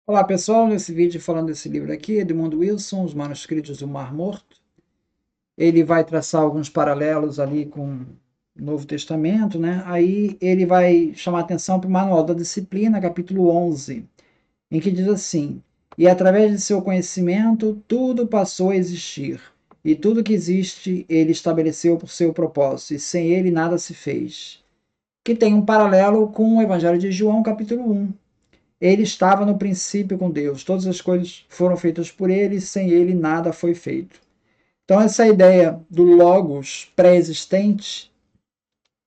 Olá pessoal, nesse vídeo falando desse livro aqui, Edmund Wilson, Os Manuscritos do Mar Morto. Ele vai traçar alguns paralelos ali com o Novo Testamento, né? Aí ele vai chamar atenção para o Manual da Disciplina, capítulo 11, em que diz assim: E através de seu conhecimento, tudo passou a existir, e tudo que existe ele estabeleceu por seu propósito, e sem ele nada se fez. Que tem um paralelo com o Evangelho de João, capítulo 1. Ele estava no princípio com Deus. Todas as coisas foram feitas por ele, e sem ele nada foi feito. Então, essa ideia do Logos pré-existente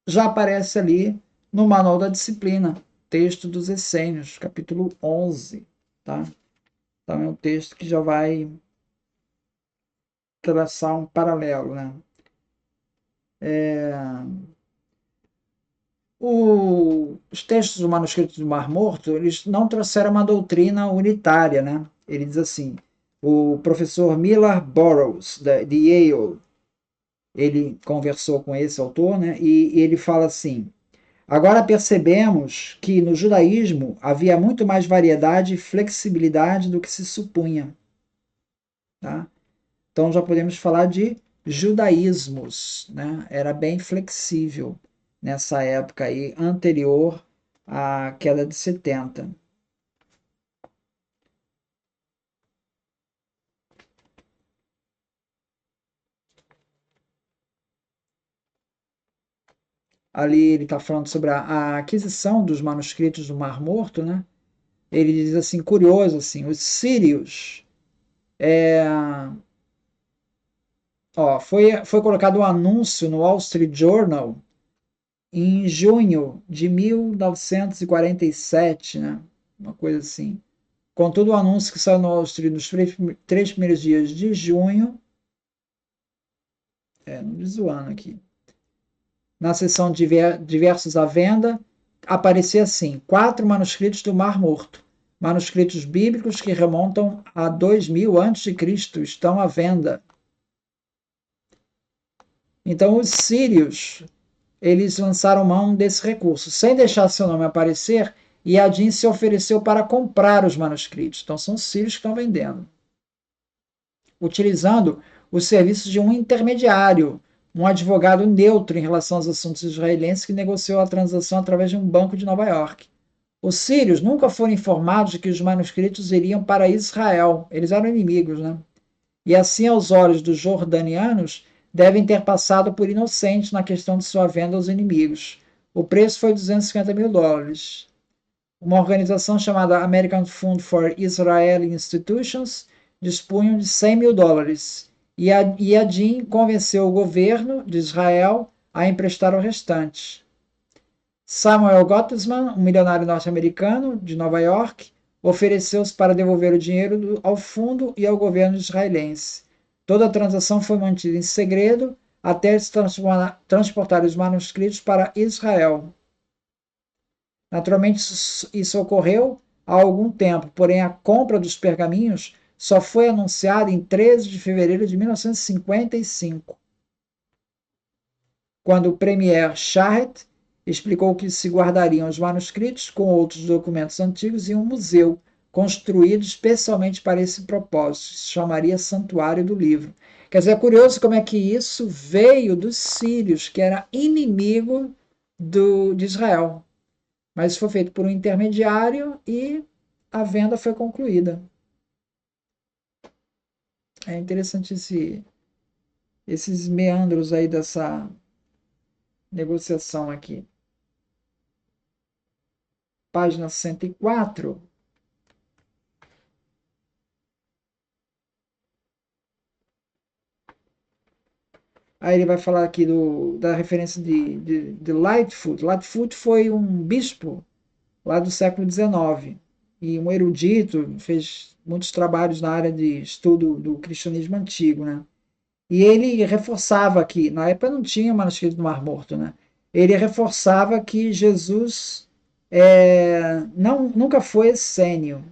já aparece ali no Manual da Disciplina, texto dos Essênios, capítulo 11. Tá? Então, é um texto que já vai traçar um paralelo. Né? Os textos do manuscrito do Mar Morto, eles não trouxeram uma doutrina unitária, né? Ele diz assim, o professor Miller Burrows, de Yale, ele conversou com esse autor, né? E ele fala assim, agora percebemos que no judaísmo havia muito mais variedade e flexibilidade do que se supunha, tá? Então já podemos falar de judaísmos, né? Era bem flexível nessa época aí anterior à queda de 70. Ali ele está falando sobre a aquisição dos manuscritos do Mar Morto, né? Ele diz assim, curioso assim, os sírios, foi colocado um anúncio no Wall Street Journal em junho de 1947, né? Uma coisa assim. Contudo, o anúncio que saiu no Wall Street nos três primeiros dias de junho, não diz o ano aqui, na seção diversos à venda, aparecia assim: 4 manuscritos do Mar Morto, manuscritos bíblicos que remontam a 2000 a.C., estão à venda. Então, os sírios eles lançaram mão desse recurso, sem deixar seu nome aparecer, e Adin se ofereceu para comprar os manuscritos. Então, são os sírios que estão vendendo, utilizando os serviços de um intermediário, um advogado neutro em relação aos assuntos israelenses que negociou a transação através de um banco de Nova York. Os sírios nunca foram informados de que os manuscritos iriam para Israel. Eles eram inimigos, né? E assim, aos olhos dos jordanianos, devem ter passado por inocentes na questão de sua venda aos inimigos. O preço foi US$ 250 mil. Uma organização chamada American Fund for Israeli Institutions dispunha de US$ 100 mil, e a DIN convenceu o governo de Israel a emprestar o restante. Samuel Gottesman, um milionário norte-americano de Nova York, ofereceu-se para devolver o dinheiro ao fundo e ao governo israelense. Toda a transação foi mantida em segredo até eles transportar os manuscritos para Israel. Naturalmente, isso ocorreu há algum tempo, porém a compra dos pergaminhos só foi anunciada em 13 de fevereiro de 1955, quando o premier Shahet explicou que se guardariam os manuscritos com outros documentos antigos em um museu construído especialmente para esse propósito. Se chamaria Santuário do Livro. Quer dizer, é curioso como é que isso veio dos sírios, que era inimigo de Israel. Mas foi feito por um intermediário e a venda foi concluída. É interessante esses meandros aí dessa negociação aqui. Página 104. Aí ele vai falar aqui da referência de Lightfoot. Lightfoot foi um bispo lá do século XIX e um erudito, fez muitos trabalhos na área de estudo do cristianismo antigo, né? E ele reforçava que, na época não tinha manuscrito do Mar Morto, né? Ele reforçava que Jesus nunca foi essênio.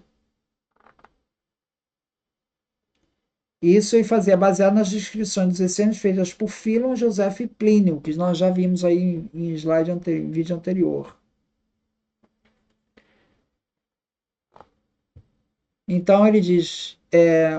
Isso ele fazia baseado nas descrições dos essênios feitas por Philon, Joseph e Plínio, que nós já vimos aí em vídeo anterior. Então ele diz,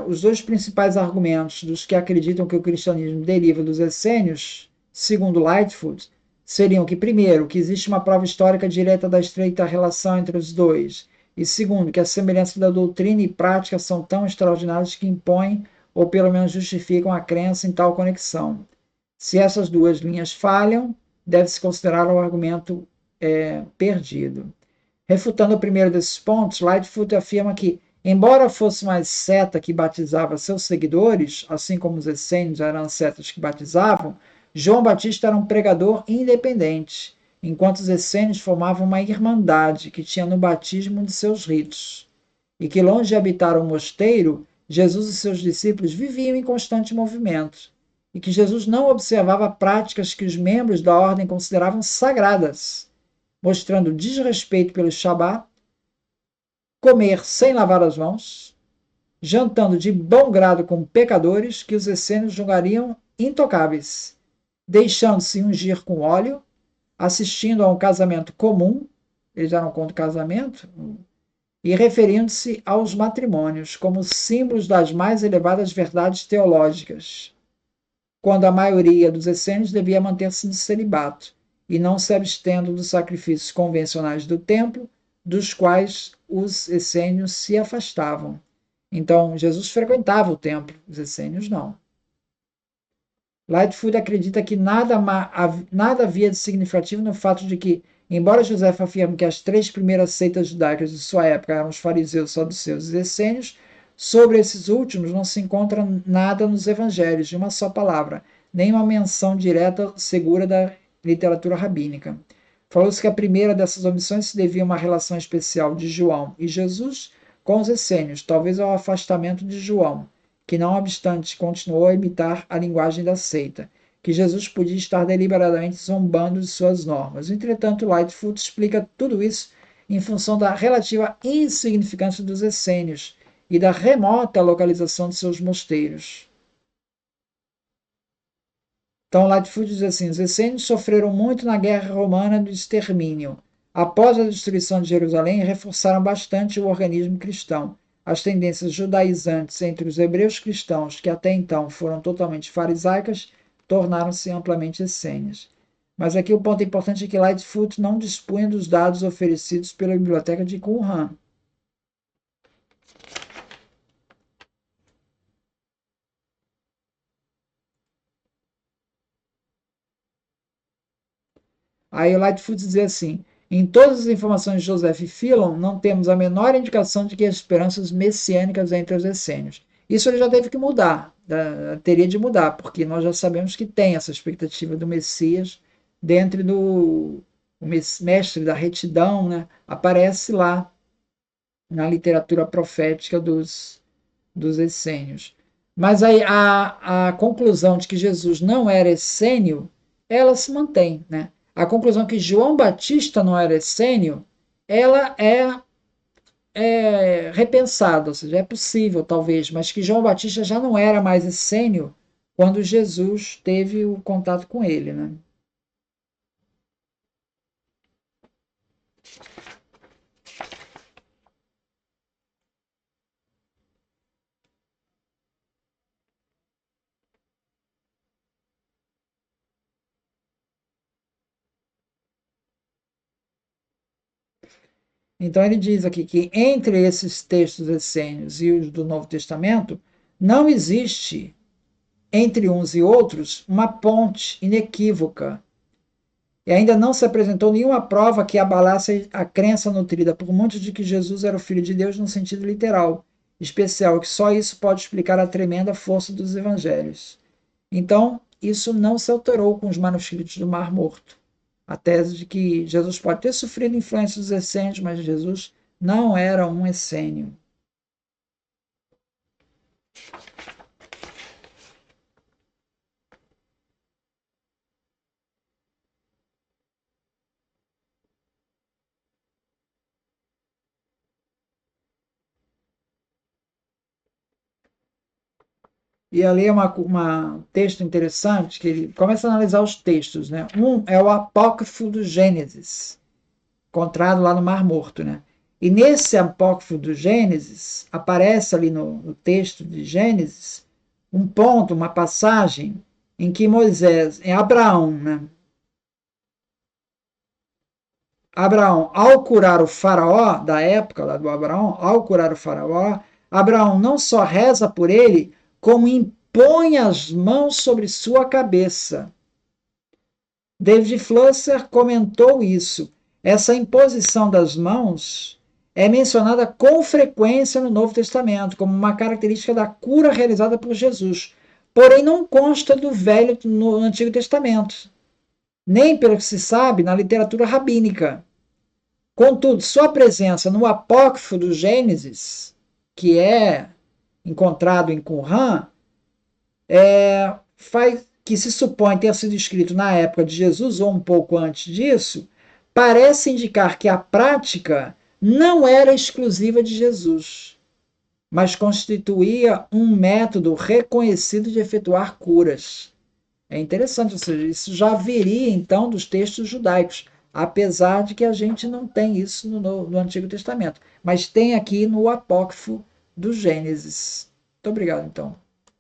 os dois principais argumentos dos que acreditam que o cristianismo deriva dos essênios, segundo Lightfoot, seriam que, primeiro, que existe uma prova histórica direta da estreita relação entre os dois, e segundo, que a semelhança da doutrina e prática são tão extraordinárias que impõem, ou pelo menos justificam a crença em tal conexão. Se essas duas linhas falham, deve-se considerar o argumento perdido. Refutando o primeiro desses pontos, Lightfoot afirma que, embora fosse uma seta que batizava seus seguidores, assim como os essênios eram setas que batizavam, João Batista era um pregador independente, enquanto os essênios formavam uma irmandade que tinha no batismo de seus ritos. E que, longe de habitar um mosteiro, Jesus e seus discípulos viviam em constante movimento, e que Jesus não observava práticas que os membros da ordem consideravam sagradas, mostrando desrespeito pelo Shabat, comer sem lavar as mãos, jantando de bom grado com pecadores que os essênios julgariam intocáveis, deixando-se ungir com óleo, assistindo a um casamento comum, eles eram contra o casamento, e referindo-se aos matrimônios como símbolos das mais elevadas verdades teológicas, quando a maioria dos essênios devia manter-se no celibato e não se abstendo dos sacrifícios convencionais do templo, dos quais os essênios se afastavam. Então, Jesus frequentava o templo, os essênios não. Lightfoot acredita que nada havia de significativo no fato de que, embora José afirme que as três primeiras seitas judaicas de sua época eram os fariseus, saduceus e essênios, sobre esses últimos não se encontra nada nos evangelhos, de uma só palavra, nem uma menção direta segura da literatura rabínica. Falou-se que a primeira dessas omissões se devia a uma relação especial de João e Jesus com os essênios, talvez ao afastamento de João, que não obstante continuou a imitar a linguagem da seita, que Jesus podia estar deliberadamente zombando de suas normas. Entretanto, Lightfoot explica tudo isso em função da relativa insignificância dos essênios e da remota localização de seus mosteiros. Então, Lightfoot diz assim: os essênios sofreram muito na guerra romana de extermínio. Após a destruição de Jerusalém, reforçaram bastante o organismo cristão. As tendências judaizantes entre os hebreus cristãos, que até então foram totalmente farisaicas, tornaram-se amplamente essênias. Mas aqui o ponto importante é que Lightfoot não dispunha dos dados oferecidos pela biblioteca de Qumran. Aí o Lightfoot dizia assim: em todas as informações de Joseph Philon, não temos a menor indicação de que as esperanças messiânicas entre os essênios. Isso ele já teve que mudar, teria de mudar, porque nós já sabemos que tem essa expectativa do Messias dentro do o mestre da retidão, né? Aparece lá na literatura profética dos essênios. Mas aí a conclusão de que Jesus não era essênio, ela se mantém, né? A conclusão que João Batista não era essênio, ela é repensada, ou seja, é possível talvez, mas que João Batista já não era mais essênio quando Jesus teve o contato com ele, né? Então ele diz aqui que entre esses textos essênios e os do Novo Testamento não existe entre uns e outros uma ponte inequívoca e ainda não se apresentou nenhuma prova que abalasse a crença nutrida por muitos de que Jesus era o Filho de Deus no sentido literal, especial, que só isso pode explicar a tremenda força dos evangelhos. Então, isso não se alterou com os manuscritos do Mar Morto. A tese de que Jesus pode ter sofrido influência dos essênios, mas Jesus não era um essênio. E ali é um texto interessante que ele começa a analisar os textos, né? Um é o apócrifo do Gênesis, encontrado lá no Mar Morto, né? E nesse apócrifo do Gênesis, aparece ali no texto de Gênesis, um ponto, uma passagem, em que Moisés, em Abraão, né? Abraão, ao curar o faraó, da época lá do Abraão, ao curar o faraó, Abraão não só reza por ele, como impõe as mãos sobre sua cabeça. David Flusser comentou isso. Essa imposição das mãos é mencionada com frequência no Novo Testamento, como uma característica da cura realizada por Jesus. Porém, não consta no Antigo Testamento, nem, pelo que se sabe, na literatura rabínica. Contudo, sua presença no apócrifo do Gênesis, que é encontrado em Qumran, que se supõe ter sido escrito na época de Jesus ou um pouco antes disso, parece indicar que a prática não era exclusiva de Jesus, mas constituía um método reconhecido de efetuar curas. É interessante, ou seja, isso já viria então dos textos judaicos, apesar de que a gente não tem isso no Antigo Testamento, mas tem aqui no apócrifo do Gênesis. Muito obrigado, então.